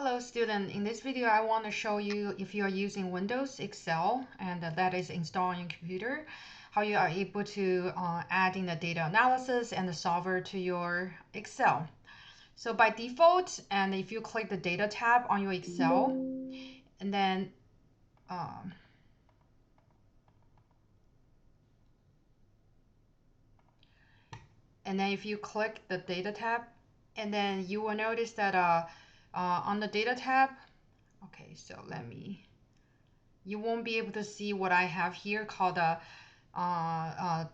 Hello student, in this video I want to show you if you are using Windows Excel and that is installed on your computer, how you are able to add in the data analysis and the solver to your Excel. So by default, and if you click the data tab on your Excel, and then if you click the data tab, and then you will notice that on the data tab, okay, so you won't be able to see what I have here called a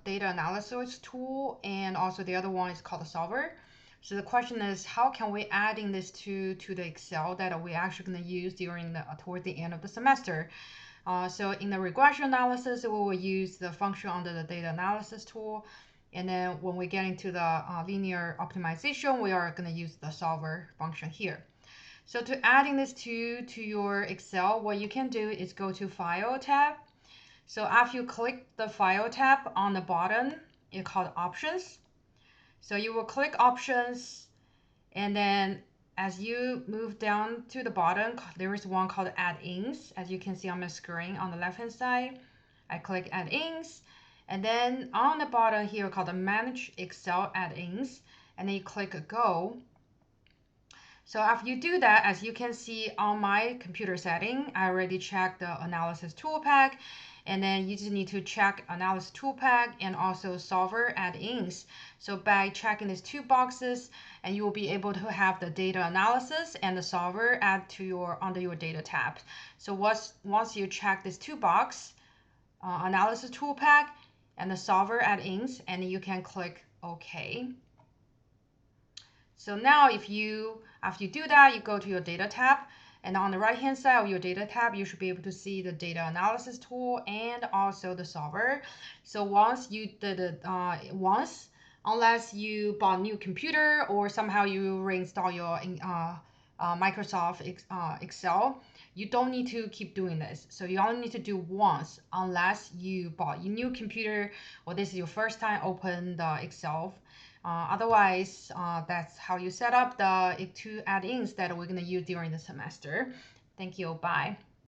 data analysis tool, and also the other one is called the solver. So the question is, how can we add in this to the Excel that we're actually going to use during toward the end of the semester? So in the regression analysis, we will use the function under the data analysis tool. And then when we get into the linear optimization, we are going to use the solver function here. So to adding this to your Excel, what you can do is go to File tab. So after you click the File tab on the bottom, it's called Options. So you will click Options, and then as you move down to the bottom, there is one called Add-ins. As you can see on my screen on the left-hand side, I click Add-ins, and then on the bottom here called the Manage Excel Add-ins, and then you click Go. So after you do that, as you can see on my computer setting, I already checked the analysis toolpack, and then you just need to check analysis toolpack and also solver add-ins. So by checking these two boxes, and you will be able to have the data analysis and the solver add to under your data tab. So once you check these two boxes, analysis toolpack and the solver add-ins, and you can click OK. So now after you do that, you go to your data tab, and on the right hand side of your data tab, you should be able to see the data analysis tool and also the solver. So once you did it unless you bought a new computer or somehow you reinstall your Microsoft Excel, you don't need to keep doing this. So you only need to do once unless you bought a new computer or this is your first time open the Excel. Otherwise, that's how you set up the two add-ins that we're going to use during the semester. Thank you. Bye.